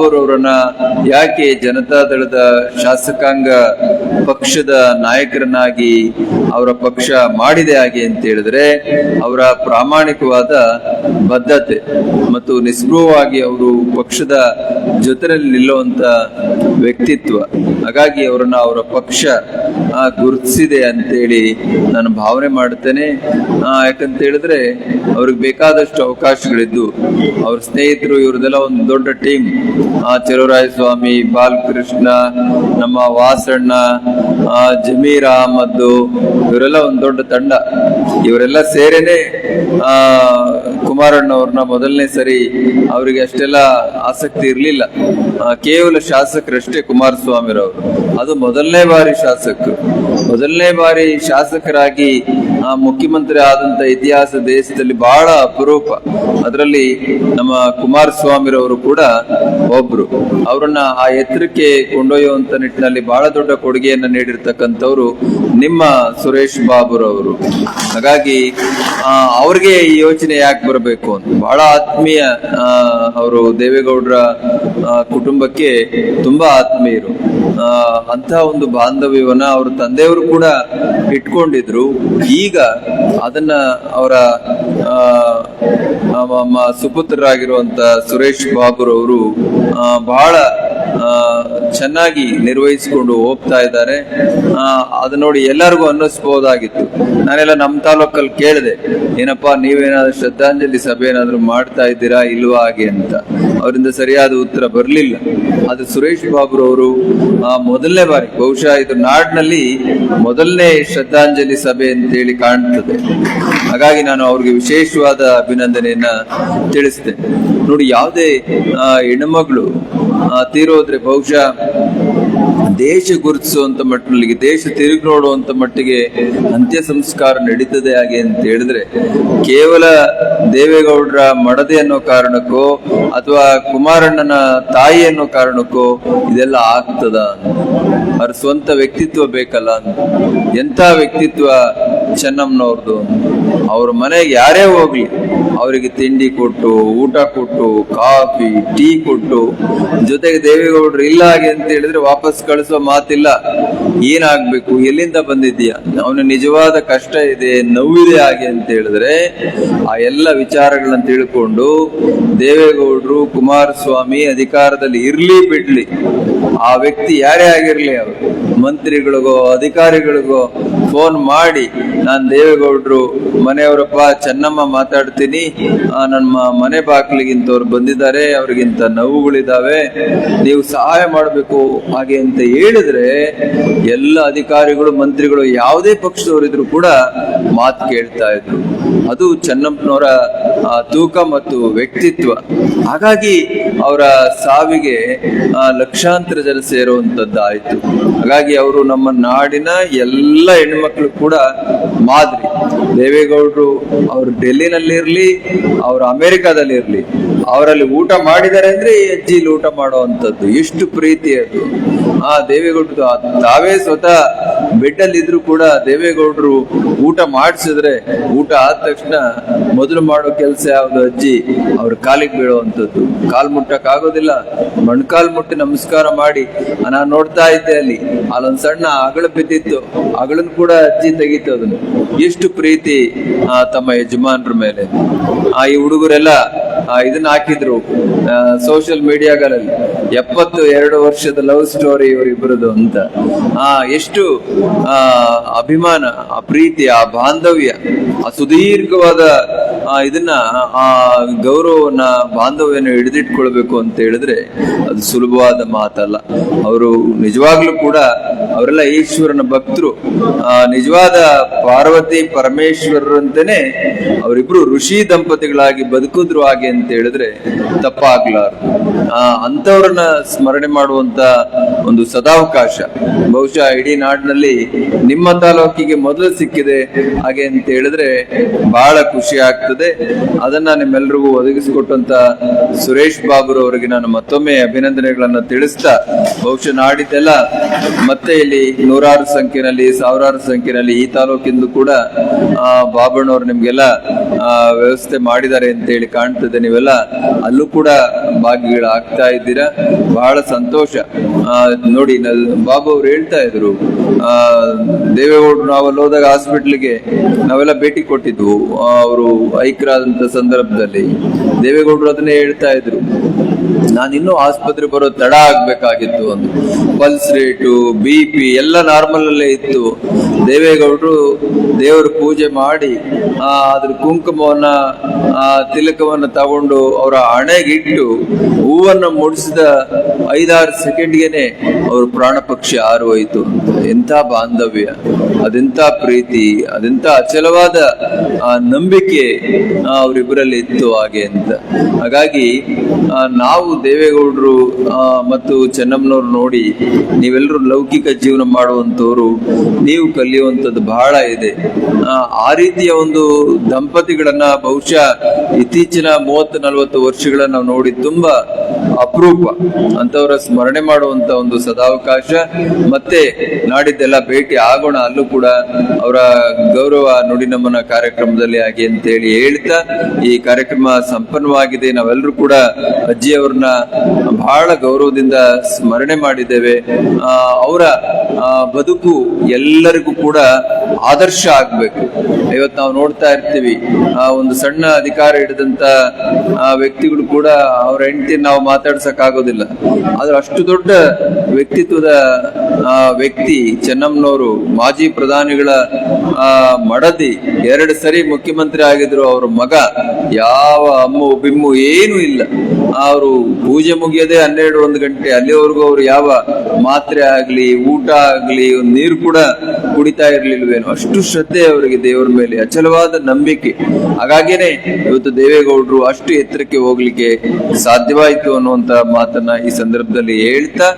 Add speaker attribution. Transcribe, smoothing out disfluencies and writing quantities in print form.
Speaker 1: ಅವರವರನ್ನ ಯಾಕೆ ಜನತಾದಳದ ಶಾಸಕಾಂಗ ಪಕ್ಷದ ನಾಯಕರನ್ನಾಗಿ ಅವರ ಪಕ್ಷ ಮಾಡಿದೆ ಹಾಗೆ ಅಂತ ಹೇಳಿದ್ರೆ ಅವರ ಪ್ರಾಮಾಣಿಕವಾದ ಬದ್ಧತೆ ಮತ್ತು ನಿಸ್ಪೃಹವಾಗಿ ಅವರು ಪಕ್ಷದ ಜೊತೆಯಲ್ಲಿ ನಿಲ್ಲುವಂತ ವ್ಯಕ್ತಿತ್ವ. ಹಾಗಾಗಿ ಅವರನ್ನ ಅವರ ಪಕ್ಷ ಗುರುತಿಸಿದೆ ಅಂತೇಳಿ ನಾನು ಭಾವನೆ ಮಾಡುತ್ತೇನೆ. ಯಾಕಂತ ಹೇಳಿದ್ರೆ ಅವ್ರಿಗೆ ಬೇಕಾದಷ್ಟು ಅವಕಾಶಗಳಿದ್ದು ಅವ್ರ ಸ್ನೇಹಿತರು ಇವ್ರದೆಲ್ಲ ಒಂದು ದೊಡ್ಡ ಟೀಮ್. ಚೆಲುವರಾಯ ಸ್ವಾಮಿ, ಬಾಲಕೃಷ್ಣ, ನಮ್ಮ ವಾಸಣ್ಣ, ಜಮೀರ್ ಅಹಮದ್, ಇವರೆಲ್ಲ ಒಂದು ದೊಡ್ಡ ತಂಡ. ಇವರೆಲ್ಲ ಸೇರೇನೆ ಕುಮಾರಣ್ಣವ್ರನ್ನ ಮೊದಲನೇ ಸರಿ ಅವರಿಗೆ ಅಷ್ಟೆಲ್ಲ ಆಸಕ್ತಿ ಇರಲಿಲ್ಲ. ಕೇವಲ ಶಾಸಕರಷ್ಟೇ ಕುಮಾರಸ್ವಾಮಿರವರು. ಅದು ಮೊದಲನೇ ಬಾರಿ ಶಾಸಕರಾಗಿ ಮುಖ್ಯಮಂತ್ರಿ ಆದಂತ ಇತಿಹಾಸ ದೇಶದಲ್ಲಿ ಬಹಳ ಅಪರೂಪ. ಅದರಲ್ಲಿ ನಮ್ಮ ಕುಮಾರಸ್ವಾಮಿರವರು ಕೂಡ ಒಬ್ರು. ಅವರನ್ನ ಆ ಎತ್ತರಕ್ಕೆ ಕೊಂಡೊಯ್ಯುವಂತ ನಿಟ್ಟಿನಲ್ಲಿ ಬಹಳ ದೊಡ್ಡ ಕೊಡುಗೆಯನ್ನ ನೀಡಿರ್ತಕ್ಕಂಥವ್ರು ನಿಮ್ಮ ಸುರೇಶ್ ಬಾಬುರವರು. ಹಾಗಾಗಿ ಅವ್ರಿಗೆ ಈ ಯೋಚನೆ ಯಾಕೆ ಬರಬೇಕು ಅಂತ ಬಹಳ ಆತ್ಮೀಯ. ಅವರು ದೇವೇಗೌಡರ ಕುಟುಂಬಕ್ಕೆ ತುಂಬಾ ಆತ್ಮೀಯರು. ಅಂತ ಒಂದು ಬಾಂಧವ್ಯವನ್ನ ಅವ್ರ ತಂದೆಯವರು ಕೂಡ ಇಟ್ಕೊಂಡಿದ್ರು. ಈಗ ಅದನ್ನ ಅವರ ಸುಪುತ್ರರಾಗಿರುವಂತ ಸುರೇಶ್ ಬಾಬುರವರು ಬಹಳ ಚೆನ್ನಾಗಿ ನಿರ್ವಹಿಸಿಕೊಂಡು ಹೋಗ್ತಾ ಇದ್ದಾರೆ. ಅದು ನೋಡಿ ಎಲ್ಲರಿಗೂ ಅನ್ನಿಸ್ಬಹುದಾಗಿತ್ತು. ನಾನೆಲ್ಲ ನಮ್ಮ ತಾಲೂಕಲ್ಲಿ ಕೇಳಿದೆ, ಏನಪ್ಪಾ ನೀವೇನಾದ್ರೂ ಶ್ರದ್ಧಾಂಜಲಿ ಸಭೆ ಏನಾದ್ರು ಮಾಡ್ತಾ ಇದ್ದೀರಾ ಇಲ್ವಾ ಹಾಗೆ ಅಂತ. ಅವರಿಂದ ಸರಿಯಾದ ಉತ್ತರ ಬರಲಿಲ್ಲ. ಅದು ಸುರೇಶ್ ಬಾಬುರವರು ಮೊದಲನೇ ಬಾರಿ, ಬಹುಶಃ ಇದು ನಾಡಿನಲ್ಲಿ ಮೊದಲನೇ ಶ್ರದ್ಧಾಂಜಲಿ ಸಭೆ ಅಂತೇಳಿ ಕಾಣ್ತದೆ. ಹಾಗಾಗಿ ನಾನು ಅವ್ರಿಗೆ ವಿಶೇಷವಾದ ಅಭಿನಂದನೆಯನ್ನ ತಿಳಿಸ್ತೇನೆ. ನೋಡಿ, ಯಾವುದೇ ಹೆಣ್ಣುಮಗಳು ತೀರೋದ್ರೆ ಬಹುಶಃ ದೇಶ ಗುರುತಿಸುವಂತ ಮಟ್ಟಿಗೆ, ದೇಶ ತಿರುಗಿ ನೋಡುವಂತ ಮಟ್ಟಿಗೆ ಅಂತ್ಯ ಸಂಸ್ಕಾರ ನಡೀತದೆ ಹಾಗೆ ಅಂತ ಹೇಳಿದ್ರೆ ಕೇವಲ ದೇವೇಗೌಡರ ಮಡದೆ ಅನ್ನೋ ಕಾರಣಕ್ಕೋ ಅಥವಾ ಕುಮಾರಣ್ಣನ ತಾಯಿ ಅನ್ನೋ ಕಾರಣಕ್ಕೋ ಇದೆಲ್ಲ ಆಗ್ತದ? ಅವ್ರ ಸ್ವಂತ ವ್ಯಕ್ತಿತ್ವ ಬೇಕಲ್ಲ. ಎಂತ ವ್ಯಕ್ತಿತ್ವ ಚೆನ್ನಮ್ಮನವ್ರದ್ದು. ಅವ್ರ ಮನೆಗೆ ಯಾರೇ ಹೋಗ್ಲಿ ಅವರಿಗೆ ತಿಂಡಿ ಕೊಟ್ಟು, ಊಟ ಕೊಟ್ಟು, ಕಾಫಿ ಟೀ ಕೊಟ್ಟು, ಜೊತೆಗೆ ದೇವೇಗೌಡರು ಇಲ್ಲ ಹಾಗೆ ಅಂತ ಹೇಳಿದ್ರೆ ವಾಪಸ್ ಕಳಿಸೋ ಮಾತಿಲ್ಲ. ಏನಾಗ್ಬೇಕು, ಎಲ್ಲಿಂದ ಬಂದಿದ್ದೀಯಾ, ಅವನ ನಿಜವಾದ ಕಷ್ಟ ಇದೆ, ನೋವಿದೆ ಹಾಗೆ ಅಂತ ಹೇಳಿದ್ರೆ ಆ ಎಲ್ಲ ವಿಚಾರಗಳನ್ನ ತಿಳ್ಕೊಂಡು ದೇವೇಗೌಡರು ಕುಮಾರಸ್ವಾಮಿ ಅಧಿಕಾರದಲ್ಲಿ ಇರ್ಲಿ ಬಿಡ್ಲಿ, ಆ ವ್ಯಕ್ತಿ ಯಾರೇ ಆಗಿರ್ಲಿ, ಅವರು ಮಂತ್ರಿಗಳಿಗೋ ಅಧಿಕಾರಿಗಳಿಗೋ ಫೋನ್ ಮಾಡಿ ನಾನ್ ದೇವೇಗೌಡರು ಮನೆಯವರಪ್ಪ ಚೆನ್ನಮ್ಮ ಮಾತಾಡ್ತೀನಿ, ನನ್ನ ಮನೆ ಬಾಗಿಲಿಗಿಂತವ್ರು ಬಂದಿದ್ದಾರೆ, ಅವ್ರಿಗಿಂತ ನೋವುಗಳಿದಾವೆ, ನೀವು ಸಹಾಯ ಮಾಡಬೇಕು ಹಾಗೆ ಅಂತ ಹೇಳಿದ್ರೆ ಎಲ್ಲ ಅಧಿಕಾರಿಗಳು ಮಂತ್ರಿಗಳು ಯಾವುದೇ ಪಕ್ಷದವರಿದ್ರು ಕೂಡ ಮಾತು ಕೇಳ್ತಾ ಇದ್ರು. ಅದು ಚೆನ್ನಪ್ಪನವರ ತೂಕ ಮತ್ತು ವ್ಯಕ್ತಿತ್ವ. ಹಾಗಾಗಿ ಅವರ ಸಾವಿಗೆ ಲಕ್ಷಾಂತರ ಜನ ಸೇರುವಂತದ್ದಾಯ್ತು. ಹಾಗಾಗಿ ಅವರು ನಮ್ಮ ನಾಡಿನ ಎಲ್ಲ ಹೆಣ್ಮಕ್ಳು ಕೂಡ ಮಾದರಿ. ದೇವೇಗೌಡರು ಅವರು ಡೆಲ್ಲಿನಲ್ಲಿರ್ಲಿ, ಅವರು ಅಮೆರಿಕಾದಲ್ಲಿ ಇರ್ಲಿ, ಅವರಲ್ಲಿ ಊಟ ಮಾಡಿದ್ದಾರೆ ಅಂದ್ರೆ ಅಜ್ಜಿಲಿ ಊಟ ಮಾಡುವಂಥದ್ದು ಎಷ್ಟು ಪ್ರೀತಿ ಅದು. ದೇವೇಗೌಡರು ತಾವೇ ಸ್ವತಃ ಬೆಡ್ಡಲ್ಲಿ ಇದ್ರು ಕೂಡ ದೇವೇಗೌಡರು ಊಟ ಮಾಡಿಸಿದ್ರೆ ಊಟ ಆದ ತಕ್ಷಣ ಮೊದಲು ಮಾಡೋ ಕೆಲಸ ಯಾವ್ದು, ಅಜ್ಜಿ ಅವ್ರ ಕಾಲಿಗೆ ಬೀಳುವಂಥದ್ದು. ಕಾಲ್ ಮುಟ್ಟಕ್ ಆಗೋದಿಲ್ಲ, ಮೊಣ್ಕಾಲ್ ಮುಟ್ಟಿ ನಮಸ್ಕಾರ ಮಾಡಿ. ನಾನು ನೋಡ್ತಾ ಇದ್ದೆ, ಅಲ್ಲೊಂದ್ ಸಣ್ಣ ಅಗಳು ಬಿದ್ದಿತ್ತು, ಅಗಳನ್ನ ಕೂಡ ಅಜ್ಜಿ ತೆಗೀತು. ಅದನ್ನು ಎಷ್ಟು ಪ್ರೀತಿ ತಮ್ಮ ಯಜಮಾನ್ರ ಮೇಲೆ. ಈ ಹುಡುಗರೆಲ್ಲ ಇದನ್ನ ಹಾಕಿದ್ರು ಸೋಷಿಯಲ್ ಮೀಡಿಯಾಗಳಲ್ಲಿ, 72 ವರ್ಷದ ಲವ್ ಸ್ಟೋರಿ ಇವರಿಬ್ಬರದು ಅಂತ. ಎಷ್ಟು ಅಭಿಮಾನ, ಆ ಪ್ರೀತಿ, ಆ ಬಾಂಧವ್ಯ, ಆ ಸುದೀರ್ಘವಾದ ಇದನ್ನ ಆ ಗೌರವವನ್ನ, ಬಾಂಧವ್ಯನ ಹಿಡಿದಿಟ್ಕೊಳ್ಬೇಕು ಅಂತ ಹೇಳಿದ್ರೆ ಅದು ಸುಲಭವಾದ ಮಾತಲ್ಲ. ಅವರು ನಿಜವಾಗ್ಲೂ ಕೂಡ ಅವರೆಲ್ಲ ಈಶ್ವರನ ಭಕ್ತರು. ನಿಜವಾದ ಪಾರ್ವತಿ ಪರಮೇಶ್ವರರಂತೆನೆ ಅವರಿಬ್ರು ಋಷಿ ದಂಪತಿಗಳಾಗಿ ಬದುಕಿದ್ರು ಹಾಗೆ ಅಂತ ಹೇಳಿದ್ರೆ ತಪ್ಪಾಗ್ಲಾರ್ದು. ಅಂತವ್ರನ್ನ ಸ್ಮರಣೆ ಮಾಡುವಂತ ಒಂದು ಸದಾವಕಾಶ ಬಹುಶಃ ಇಡೀ ನಾಡಿನಲ್ಲಿ ನಿಮ್ಮ ತಾಲೂಕಿಗೆ ಮೊದಲು ಸಿಕ್ಕಿದೆ ಹಾಗೆ ಅಂತ ಹೇಳಿದ್ರೆ ಬಹಳ ಖುಷಿ ಆಗ್ತದೆ. ಅದನ್ನ ನಿಮ್ಮೆಲ್ರಿಗೂ ಒದಗಿಸಿಕೊಟ್ಟಂತ ಸುರೇಶ್ ಬಾಬುರವರಿಗೆ ನಾನು ಮತ್ತೊಮ್ಮೆ ಅಭಿನಂದನೆಗಳನ್ನ ತಿಳಿಸ್ತಾ, ಬಹುಶಃ ನಾಡಿದ್ದೆಲ್ಲ ಮತ್ತೆ ಸಂಸ್ಥೆಯಲ್ಲಿ ನೂರಾರು ಸಂಖ್ಯೆನಲ್ಲಿ, ಸಾವಿರಾರು ಸಂಖ್ಯೆನಲ್ಲಿ ಈ ತಾಲೂಕಿಂದು ಕೂಡ ಬಾಬಣ್ಣವ್ರು ನಿಮ್ಗೆಲ್ಲ ವ್ಯವಸ್ಥೆ ಮಾಡಿದ್ದಾರೆ ಅಂತ ಹೇಳಿ ಕಾಣ್ತದೆ. ನೀವೆಲ್ಲ ಅಲ್ಲೂ ಕೂಡ ಭಾಗಿಗಳಾಗ್ತಾ ಇದ್ದೀರಾ, ಬಹಳ ಸಂತೋಷ. ನೋಡಿ, ಬಾಬು ಅವ್ರು ಹೇಳ್ತಾ ಇದ್ರು, ದೇವೇಗೌಡರು ನಾವಲ್ಲಿ ಹೋದಾಗ ಹಾಸ್ಪಿಟ್ಲಿಗೆ ನಾವೆಲ್ಲ ಭೇಟಿ ಕೊಟ್ಟಿದ್ವು. ಅವರು ಐಕ್ಯರಾದಂತ ಸಂದರ್ಭದಲ್ಲಿ ದೇವೇಗೌಡರು ಅದನ್ನೇ ಹೇಳ್ತಾ ಇದ್ರು, ನಾನಿನ್ನೂ ಆಸ್ಪತ್ರೆ ಬರೋ ತಡ ಆಗ್ಬೇಕಾಗಿತ್ತು. ಒಂದು ಪಲ್ಸ್ ರೇಟು, BP ಎಲ್ಲ ನಾರ್ಮಲ್ ಅಲ್ಲೇ ಇತ್ತು. ದೇವೇಗೌಡರು ದೇವರ ಪೂಜೆ ಮಾಡಿ ಅದ್ರ ಕುಂಕುಮವನ್ನ ತಿಲಕವನ್ನ ತಗೊಂಡು ಅವರ ಹಣೆಗಿಟ್ಟು ಹೂವನ್ನ ಮುಡಿಸಿದ 5-6 ಸೆಕೆಂಡ್ಗೆನೆ ಅವ್ರ ಪ್ರಾಣ ಪಕ್ಷಿ ಹಾರೋಯ್ತು. ಎಂಥ ಬಾಂಧವ್ಯ, ಅದೆಂಥ ಪ್ರೀತಿ, ಅದೆಂಥ ಅಚಲವಾದ ನಂಬಿಕೆ ಅವರಿಬ್ಬರಲ್ಲಿ ಇತ್ತು ಹಾಗೆ ಅಂತ. ಹಾಗಾಗಿ ನಾವು ದೇವೇಗೌಡರು ಮತ್ತು ಚೆನ್ನಮ್ಮನವ್ರು ನೋಡಿ ನೀವೆಲ್ಲರೂ ಲೌಕಿಕ ಜೀವನ ಮಾಡುವಂತವ್ರು, ನೀವು ಕಲಿಯುವಂಥದ್ದು ಬಹಳ ಇದೆ. ಆ ರೀತಿಯ ಒಂದು ದಂಪತಿಗಳನ್ನ ಬಹುಶಃ ಇತ್ತೀಚಿನ 30-40 ವರ್ಷಗಳನ್ನ ನಾವು ನೋಡಿ ತುಂಬಾ ಅಪರೂಪ. ಅಂತವರ ಸ್ಮರಣೆ ಮಾಡುವಂತ ಒಂದು ಸದಾವಕಾಶ. ಮತ್ತೆ ನಾಡಿದ್ದೆಲ್ಲ ಭೇಟಿ ಆಗೋಣ, ಅಲ್ಲೂ ಕೂಡ ಅವರ ಗೌರವ ನುಡಿ ನಮನ ಕಾರ್ಯಕ್ರಮದಲ್ಲಿ ಆಗಿ ಅಂತೇಳಿ ಹೇಳ್ತಾ ಈ ಕಾರ್ಯಕ್ರಮ ಸಂಪನ್ನವಾಗಿದೆ. ನಾವೆಲ್ಲರೂ ಕೂಡ ಅಜ್ಜಿಯವ್ರನ್ನ ಬಹಳ ಗೌರವದಿಂದ ಸ್ಮರಣೆ ಮಾಡಿದ್ದೇವೆ. ಅವರ ಬದುಕು ಎಲ್ಲರಿಗೂ ಕೂಡ ಆದರ್ಶ ಆಗ್ಬೇಕು. ಇವತ್ತು ನಾವು ನೋಡ್ತಾ ಇರ್ತೀವಿ, ಒಂದು ಸಣ್ಣ ಅಧಿಕಾರ ಹಿಡಿದಂತ ವ್ಯಕ್ತಿಗಳು ಕೂಡ ಅವರ ಹೆಂಡತಿ ನಾವು ಮಾತಾಡ್ಸಕ್ ಆಗೋದಿಲ್ಲ. ಆದ್ರೆ ಅಷ್ಟು ದೊಡ್ಡ ವ್ಯಕ್ತಿತ್ವದ ವ್ಯಕ್ತಿ ಚೆನ್ನಮ್ಮನವರು, ಮಾಜಿ ಪ್ರಧಾನಿಗಳ ಮಡದಿ, 2 ಸರಿ ಮುಖ್ಯಮಂತ್ರಿ ಆಗಿದ್ರು. ಅವ್ರ ಮಗ ಯಾವ ಅಮ್ಮು ಬಿಮ್ಮು ಏನೂ ಇಲ್ಲ. ಅವರು ಪೂಜೆ ಮುಗಿಯದೆ 12-1 ಗಂಟೆ ಅಲ್ಲಿವರೆಗೂ ಅವ್ರು ಯಾವ ಮಾತ್ರೆ ಆಗ್ಲಿ, ಊಟ ಆಗ್ಲಿ, ನೀರು ಕೂಡ ಕುಡಿತಾ ಇರ್ಲಿಲ್ವೇನೋ, ಅಷ್ಟು ಶ್ರದ್ಧೆ ಅವರಿಗೆ ದೇವರ ಮೇಲೆ, ಅಚಲವಾದ ನಂಬಿಕೆ. ಹಾಗಾಗೇನೆ ಇವತ್ತು ದೇವೇಗೌಡರು ಅಷ್ಟು ಎತ್ತರಕ್ಕೆ ಹೋಗ್ಲಿಕ್ಕೆ ಸಾಧ್ಯವಾಯಿತು ಅನ್ನುವಂತ ಮಾತನ್ನ ಈ ಸಂದರ್ಭದಲ್ಲಿ ಹೇಳ್ತಾ